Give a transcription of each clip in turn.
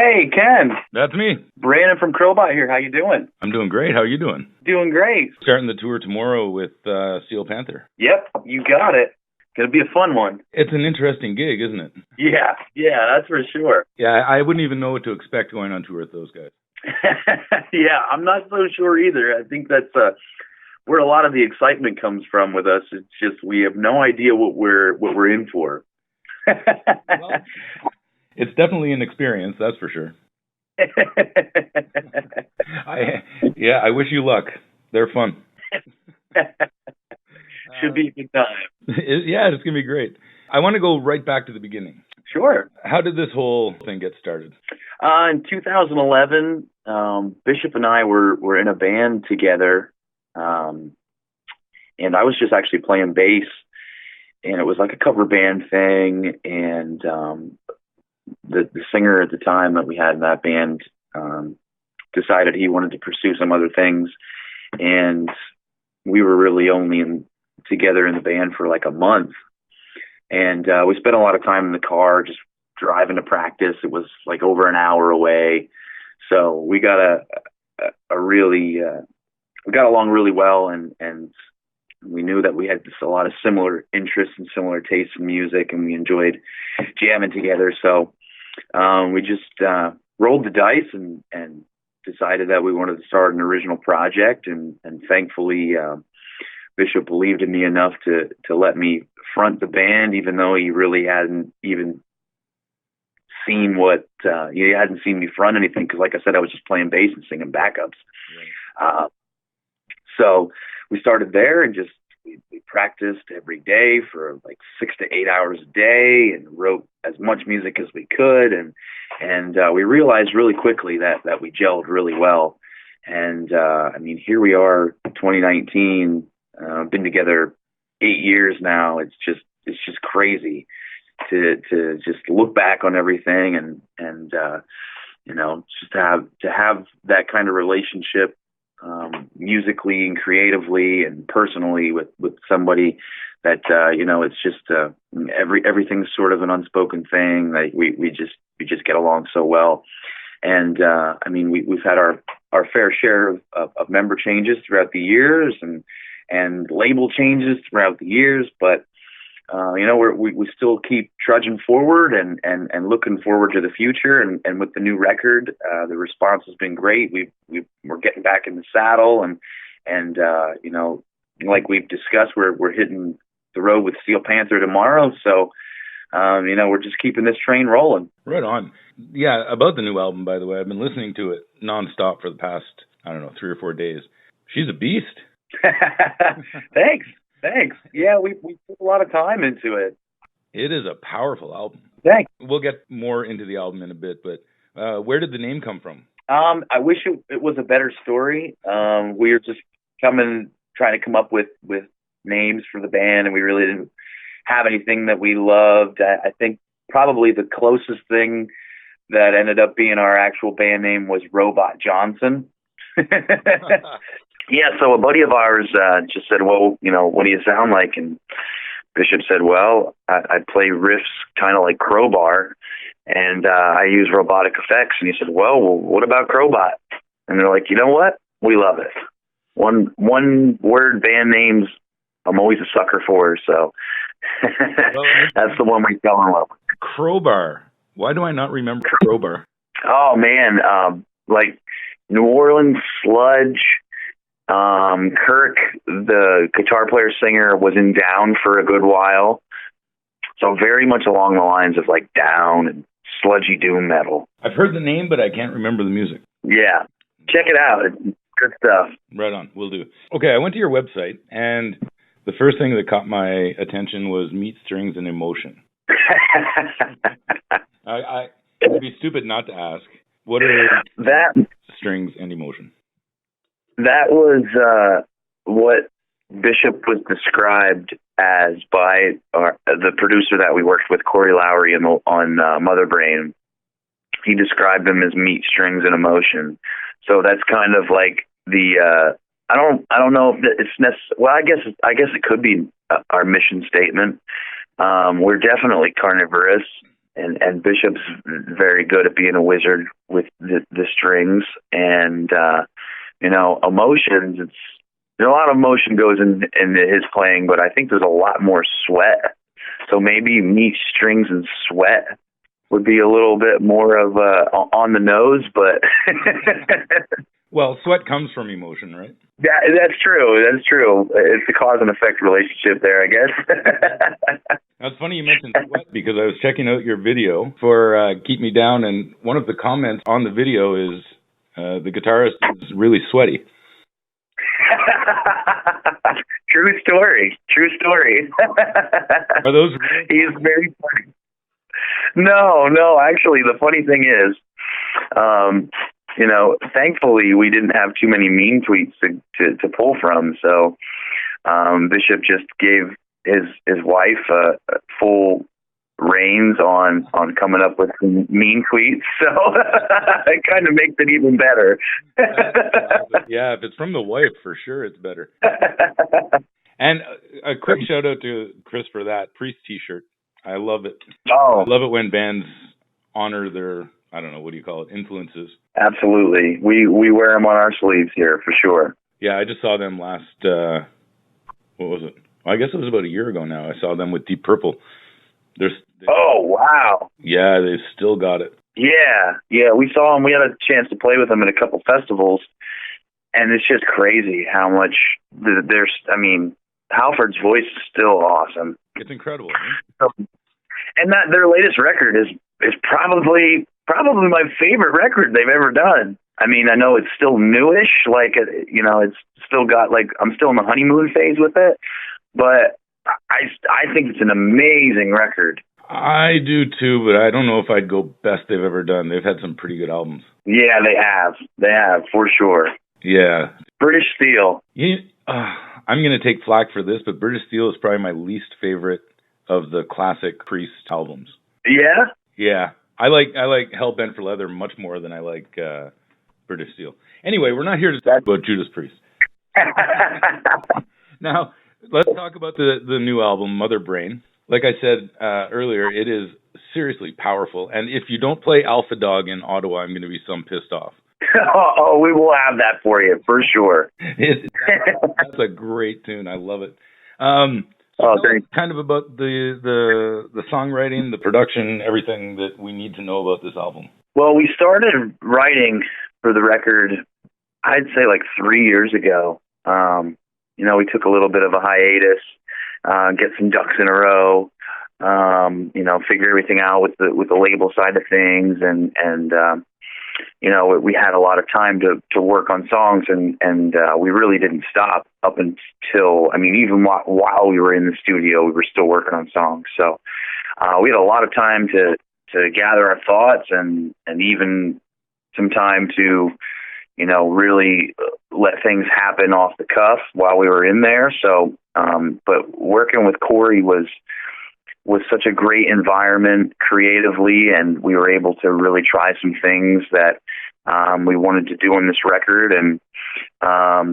Hey, Ken. That's me. Brandon from Crobot here. How you doing? I'm doing great. How are you doing? Doing great. Starting the tour tomorrow with Steel Panther. Yep, you got it. Gonna be a fun one. It's an interesting gig, isn't it? Yeah, that's for sure. Yeah, I wouldn't even know what to expect going on tour with those guys. Yeah, I'm not so sure either. I think that's where a lot of the excitement comes from with us. It's just we have no idea what we're in for. Well, it's definitely an experience, that's for sure. I wish you luck. They're fun. Should be a good time. Yeah, it's going to be great. I want to go right back to the beginning. Sure. How did this whole thing get started? In 2011, Bishop and I were in a band together, and I was just actually playing bass, and it was like a cover band thing, and the singer at the time that we had in that band decided he wanted to pursue some other things, and we were really only together in the band for like a month, and we spent a lot of time in the car just driving to practice. It was like over an hour away, so we got we got along really well, and we knew that we had just a lot of similar interests and similar tastes in music, and we enjoyed jamming together. So we just rolled the dice and decided that we wanted to start an original project, and thankfully Bishop believed in me enough to let me front the band, even though he really hadn't even seen he hadn't seen me front anything, because like I said, I was just playing bass and singing backups. Right. So we started there and just we practiced every day for like 6 to 8 hours a day and wrote as much music as we could, and we realized really quickly that we gelled really well. And I mean, here we are, 2019. Been together 8 years now. It's just crazy to just look back on everything and you know, just to have that kind of relationship, musically and creatively and personally with somebody that you know, it's just everything's sort of an unspoken thing. Like we just get along so well. And I mean, we've had our fair share of member changes throughout the years and label changes throughout the years, but you know, we still keep trudging forward and looking forward to the future. And with the new record, the response has been great. We're getting back in the saddle, and you know, like we've discussed, we're hitting the road with Steel Panther tomorrow. So you know, we're just keeping this train rolling. Right on. Yeah, about the new album, by the way, I've been listening to it nonstop for the past, I don't know, 3 or 4 days. She's a beast. Thanks. Yeah, we put a lot of time into it. It is a powerful album. Thanks. We'll get more into the album in a bit, but where did the name come from? I wish it was a better story. We were just trying to come up with names for the band, and we really didn't have anything that we loved. I think probably the closest thing that ended up being our actual band name was Robot Johnson. Yeah, so a buddy of ours just said, well, you know, what do you sound like? And Bishop said, well, I play riffs kind of like Crowbar, and I use robotic effects. And he said, well, what about Crobot? And they're like, you know what? We love it. One word band names, I'm always a sucker for, so that's the one we fell in love with. Crowbar. Why do I not remember Crowbar? Oh, man, like New Orleans sludge. Kirk, the guitar player singer, was in Down for a good while. So very much along the lines of like Down and sludgy doom metal. I've heard the name, but I can't remember the music. Yeah. Check it out. It's good stuff. Right on. Will do. Okay, I went to your website, and the first thing that caught my attention was Meat, Strings, and Emotion. It'd be stupid not to ask. What are Strings and Emotion? That was what Bishop was described as by the producer that we worked with, Corey Lowry, on Motherbrain. He described them as meat, strings, and emotion. So that's kind of like the I don't know if it's necessary. Well, I guess it could be our mission statement. We're definitely carnivorous, and Bishop's very good at being a wizard with the strings, and emotions. A lot of emotion goes into his playing, but I think there's a lot more sweat. So maybe meets, strings, and sweat would be a little bit more of on the nose, but well, sweat comes from emotion, right? Yeah, that's true. That's true. It's a cause and effect relationship there, I guess. Now, it's funny you mentioned sweat because I was checking out your video for Keep Me Down, and one of the comments on the video is the guitarist is really sweaty. True story. True story. Are those real? He is very funny. No. Actually, the funny thing is, thankfully we didn't have too many mean tweets to pull from. So Bishop just gave his wife full reins on coming up with some mean tweets. So it kind of makes it even better. Yeah, if it's from the wife, for sure it's better. And a quick shout out to Chris for that Priest t-shirt. I love it. Oh. I love it when bands honor their, I don't know, what do you call it, influences. Absolutely. We wear them on our sleeves here, for sure. Yeah, I just saw them last, what was it? Well, I guess it was about a year ago now. I saw them with Deep Purple. Oh, wow. Yeah, they've still got it. Yeah, we saw them. We had a chance to play with them at a couple festivals, and it's just crazy how much Halford's voice is still awesome. It's incredible. Right? And that their latest record is probably my favorite record they've ever done. I mean, I know it's still newish, it's still got I'm still in the honeymoon phase with it, but I think it's an amazing record. I do too, but I don't know if I'd go best they've ever done. They've had some pretty good albums. Yeah, they have. They have, for sure. Yeah. British Steel. I'm going to take flack for this, but British Steel is probably my least favorite of the classic Priest albums. Yeah? Yeah. I like Hellbent for Leather much more than I like British Steel. Anyway, we're not here to talk about Judas Priest. Now, let's talk about the new album, Motherbrain. Like I said earlier, it is seriously powerful. And if you don't play Alpha Dog in Ottawa, I'm going to be some pissed off. Oh, we will have that for you, for sure. That's a great tune. I love it. Thanks. Kind of about the songwriting, the production, everything that we need to know about this album. Well, we started writing for the record, I'd say 3 years ago. We took a little bit of a hiatus, get some ducks in a row, figure everything out with the label side of things, and we had a lot of time to work on songs, and we really didn't stop up until, even while we were in the studio, we were still working on songs. So we had a lot of time to gather our thoughts and even some time to, really let things happen off the cuff while we were in there. So, but working with Corey was such a great environment creatively, and we were able to really try some things that we wanted to do on this record. And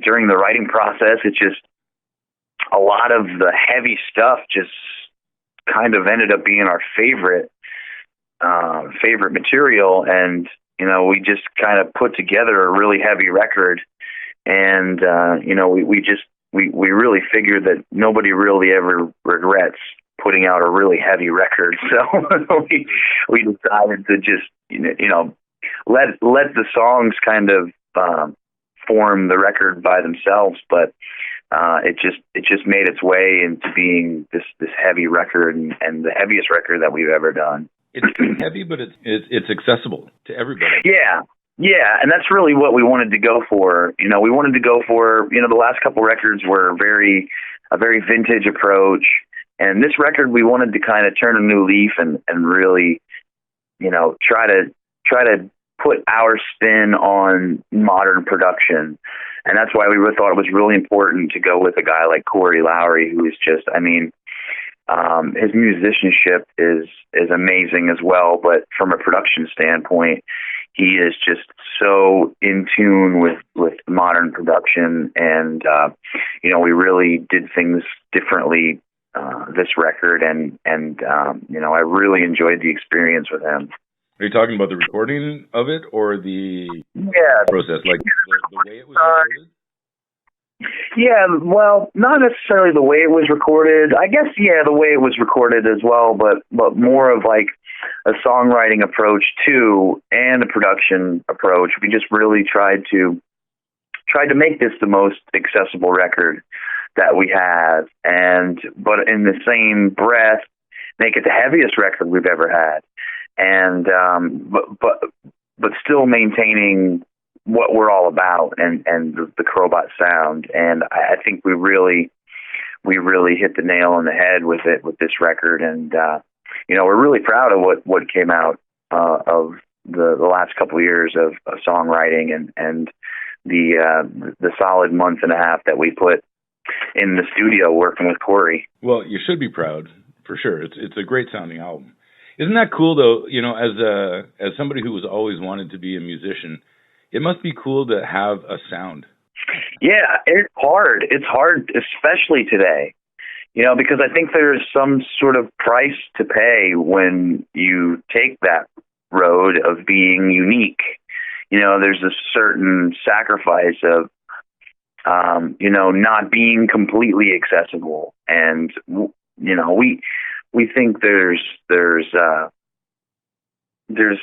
during the writing process, it just, a lot of the heavy stuff just kind of ended up being our favorite material. And, we just kind of put together a really heavy record. And, we really figured that nobody really ever regrets putting out a really heavy record. So we decided to just, let the songs kind of form the record by themselves. But it just made its way into being this heavy record and the heaviest record that we've ever done. It's heavy, but it's accessible to everybody. Yeah, and that's really what we wanted to go for. We wanted to go for, the last couple records were a very vintage approach. And this record, we wanted to kind of turn a new leaf and really, try to put our spin on modern production. And that's why we thought it was really important to go with a guy like Corey Lowry, who is just, his musicianship is amazing as well. But from a production standpoint, he is just so in tune with modern production. And, we really did things differently this record, and I really enjoyed the experience with him. Are you talking about the recording of it or the process, like the way it was recorded? Yeah, well, not necessarily the way it was recorded. I guess, the way it was recorded as well, but more of like a songwriting approach too, and a production approach. We just really tried to make this the most accessible record that we have, but in the same breath, make it the heaviest record we've ever had, and but still maintaining what we're all about and the Crobot sound. And I think we really hit the nail on the head with this record. And, we're really proud of what came out of the last couple of years of songwriting and the solid month and a half that we put in the studio working with Corey. Well, you should be proud for sure. It's a great sounding album. Isn't that cool though? As somebody who was always wanted to be a musician, it must be cool to have a sound. Yeah, it's hard. It's hard, especially today, because I think there's some sort of price to pay when you take that road of being unique. There's a certain sacrifice of, not being completely accessible. And, we think there's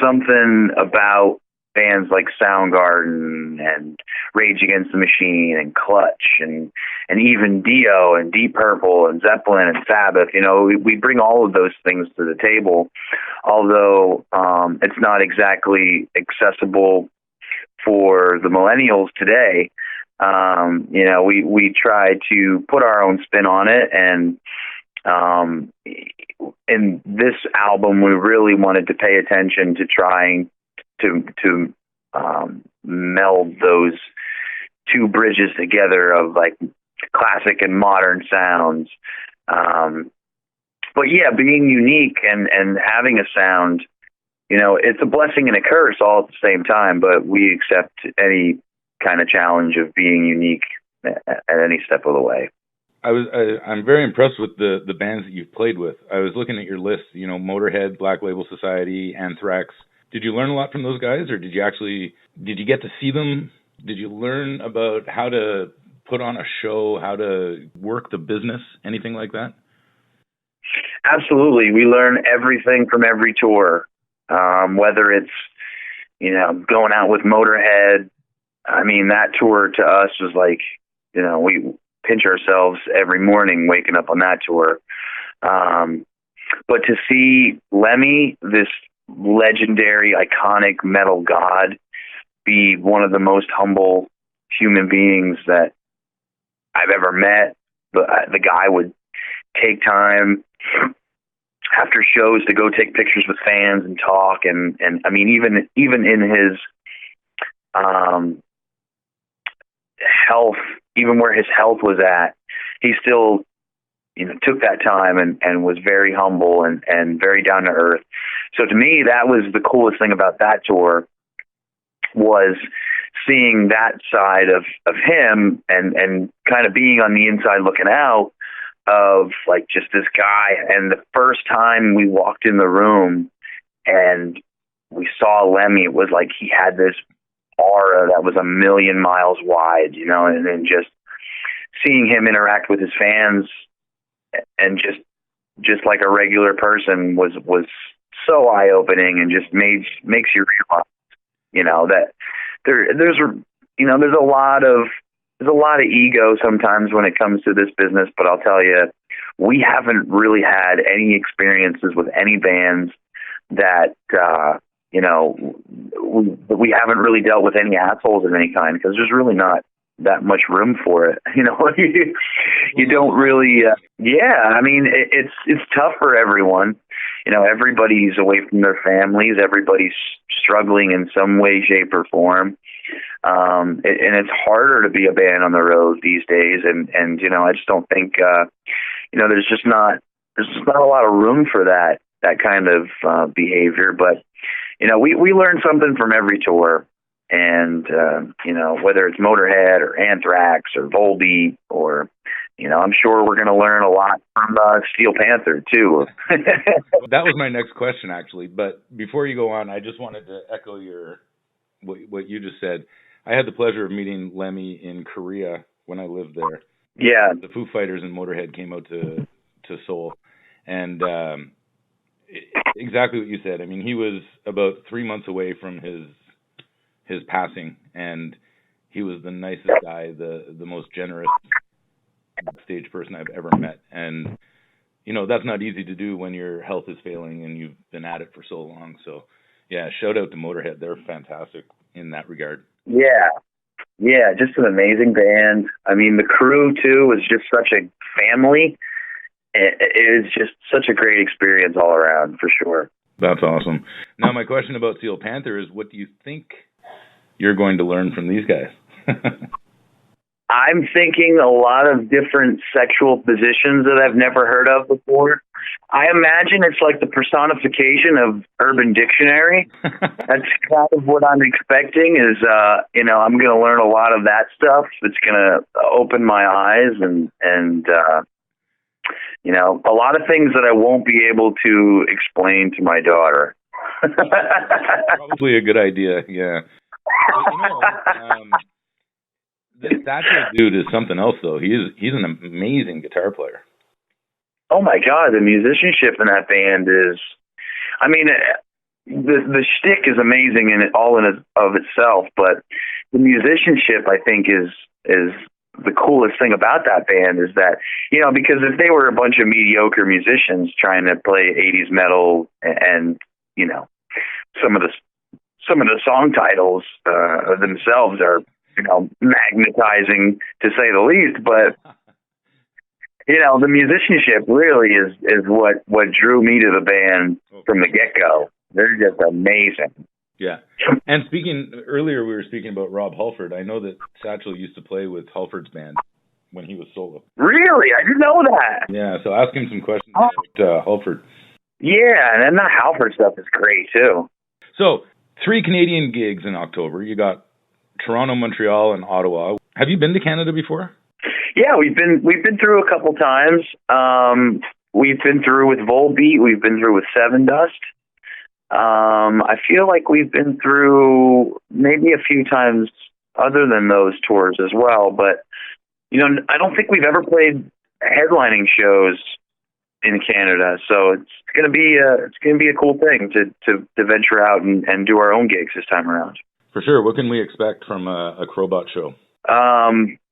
something about bands like Soundgarden and Rage Against the Machine and Clutch and even Dio and Deep Purple and Zeppelin and Sabbath. We bring all of those things to the table, although it's not exactly accessible for the millennials today. We try to put our own spin on it, and in this album, we really wanted to pay attention to trying to meld those two bridges together of like classic and modern sounds. But yeah, being unique and having a sound, it's a blessing and a curse all at the same time, but we accept any kind of challenge of being unique at any step of the way. I'm very impressed with the bands that you've played with. I was looking at your list, Motorhead, Black Label Society, Anthrax. Did you learn a lot from those guys, or did you get to see them? Did you learn about how to put on a show, how to work the business, anything like that? Absolutely. We learn everything from every tour, whether it's, going out with Motorhead. I mean, that tour to us was like, we pinch ourselves every morning waking up on that tour. But to see Lemmy, this legendary, iconic metal god, be one of the most humble human beings that I've ever met. The guy would take time after shows to go take pictures with fans and talk, and I mean, even in his health, even where his health was at, he still took that time and was very humble and very down to earth. So to me, that was the coolest thing about that tour, was seeing that side of him and kind of being on the inside looking out of like just this guy. And the first time we walked in the room and we saw Lemmy, it was like he had this aura that was a million miles wide, and then just seeing him interact with his fans and just like a regular person was so eye-opening, and just makes you realize, that there's a lot of ego sometimes when it comes to this business. But I'll tell you, we haven't really had any experiences with any bands that we haven't really dealt with any assholes of any kind, because there's really not that much room for it. You don't really, I mean, it's tough for everyone. Everybody's away from their families. Everybody's struggling in some way, shape, or form. And it's harder to be a band on the road these days. And I just don't think, there's just not a lot of room for that kind of behavior. But, we learn something from every tour. And, whether it's Motorhead or Anthrax or Volbeat or, I'm sure we're going to learn a lot from Steel Panther too. That was my next question, actually. But before you go on, I just wanted to echo what you just said. I had the pleasure of meeting Lemmy in Korea when I lived there. Yeah. The Foo Fighters and Motorhead came out to Seoul, and exactly what you said. I mean, he was about 3 months away from his passing, and he was the nicest guy, the most generous stage person I've ever met. And that's not easy to do when your health is failing and you've been at it for so long. So yeah, shout out to Motorhead. They're fantastic in that regard. Yeah, just an amazing band. I mean, the crew too was just such a family. It is just such a great experience all around, for sure. That's awesome. Now, my question about Steel Panther is, what do you think you're going to learn from these guys? I'm thinking a lot of different sexual positions that I've never heard of before. I imagine it's like the personification of Urban Dictionary. That's kind of what I'm expecting is, I'm going to learn a lot of that stuff. It's going to open my eyes and a lot of things that I won't be able to explain to my daughter. Probably a good idea, yeah. That dude is something else, though. He's an amazing guitar player. Oh my God, the musicianship in that band is, I mean, the shtick is amazing all in of itself, but the musicianship, I think, is the coolest thing about that band is that, because if they were a bunch of mediocre musicians trying to play 80s metal and some of the song titles themselves are magnetizing to say the least, but the musicianship really is what drew me to the band from the get-go. They're just amazing. Yeah. And earlier we were speaking about Rob Halford. I know that Satchel used to play with Halford's band when he was solo. Really? I didn't know that. Yeah, so ask him some questions about Halford. Yeah, and then the Halford stuff is great too. So, 3 Canadian gigs in October. You got Toronto, Montreal, and Ottawa. Have you been to Canada before? Yeah, we've been through a couple times. We've been through with Volbeat. We've been through with Seven Dust. I feel like we've been through maybe a few times other than those tours as well. But I don't think we've ever played headlining shows in Canada. So it's gonna be a cool thing to venture out and do our own gigs this time around. For sure. What can we expect from a Crobot show?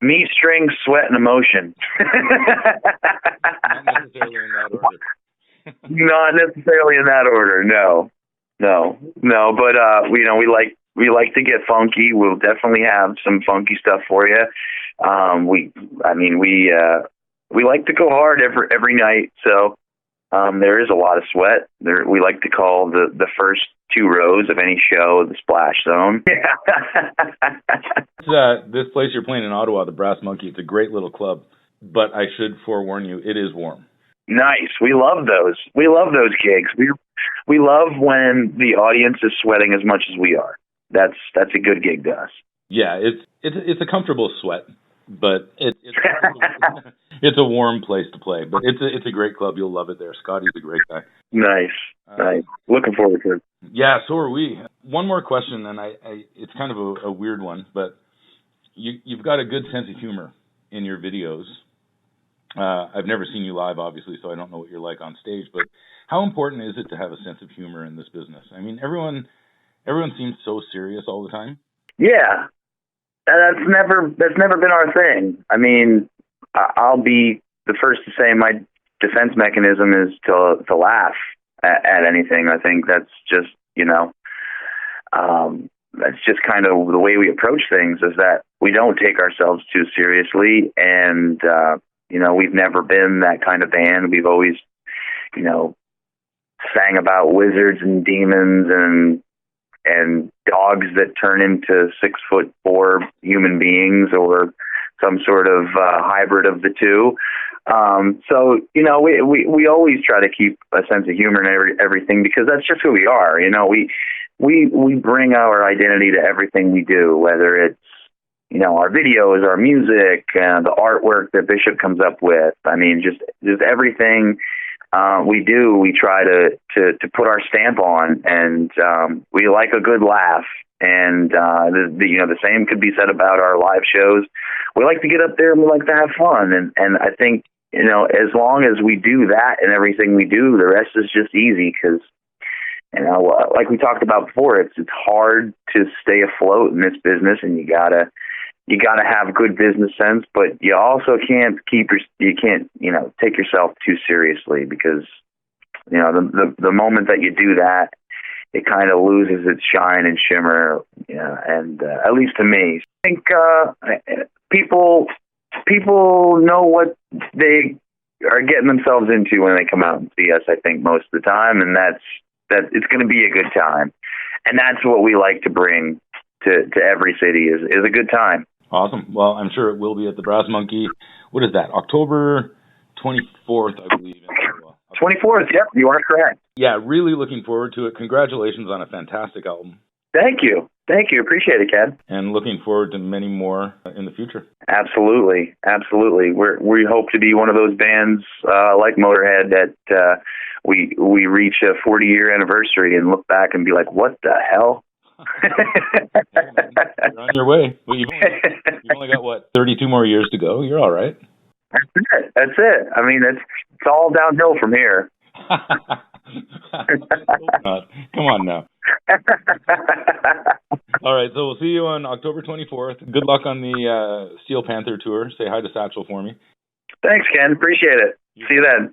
Meat, String, Sweat, and Emotion. Not necessarily in that order. Not necessarily in that order. No. But we like to get funky. We'll definitely have some funky stuff for you. We like to go hard every night. So there is a lot of sweat. We like to call the first 2 rows of any show the splash zone. This place you're playing in Ottawa, the Brass Monkey, it's a great little club, but I should forewarn you, it is warm. Nice. We love those. We love those gigs. We love when the audience is sweating as much as we are. That's a good gig to us. Yeah, it's a comfortable sweat, but it's a warm place to play. But it's a great club. You'll love it there. Scotty's a great guy. Nice. Looking forward to it. Yeah, so are we. One more question, and it's kind of a weird one, but you've got a good sense of humor in your videos. I've never seen you live, obviously, so I don't know what you're like on stage, but how important is it to have a sense of humor in this business? I mean, everyone seems so serious all the time. Yeah. That's never been our thing. I mean, I'll be the first to say my defense mechanism is to laugh at anything. I think that's just, that's just kind of the way we approach things, is that we don't take ourselves too seriously. And, we've never been that kind of band. We've always, sang about wizards and demons and dogs that turn into 6'4" human beings, or some sort of hybrid of the two. So we always try to keep a sense of humor in everything, because that's just who we are. We bring our identity to everything we do, whether it's our videos, our music, the artwork that Bishop comes up with. I mean, just everything we do, we try to put our stamp on, and we like a good laugh. And the same could be said about our live shows. We like to get up there and we like to have fun. And I think, as long as we do that and everything we do, the rest is just easy, because, like we talked about before, it's hard to stay afloat in this business, and you gotta have good business sense, but you also can't take yourself too seriously, because the moment that you do that, it kind of loses its shine and shimmer. And at least to me, I think people know what they are getting themselves into when they come out and see us, I think, most of the time, and that it's going to be a good time, and that's what we like to bring to every city is a good time. Awesome. Well, I'm sure it will be at the Brass Monkey. What is that? October 24th, I believe. 24th, yep, you are correct. Yeah, really looking forward to it. Congratulations on a fantastic album. Thank you. Appreciate it, Ken. And looking forward to many more in the future. Absolutely. We hope to be one of those bands like Motorhead that we reach a 40-year anniversary and look back and be like, what the hell? You're on your way. Well, you've only got, 32 more years to go. You're all right. That's it. I mean, it's all downhill from here. Come on now. All right, so we'll see you on October 24th. Good luck on the Steel Panther tour. Say hi to Satchel for me. Thanks, Ken. Appreciate it. See you then.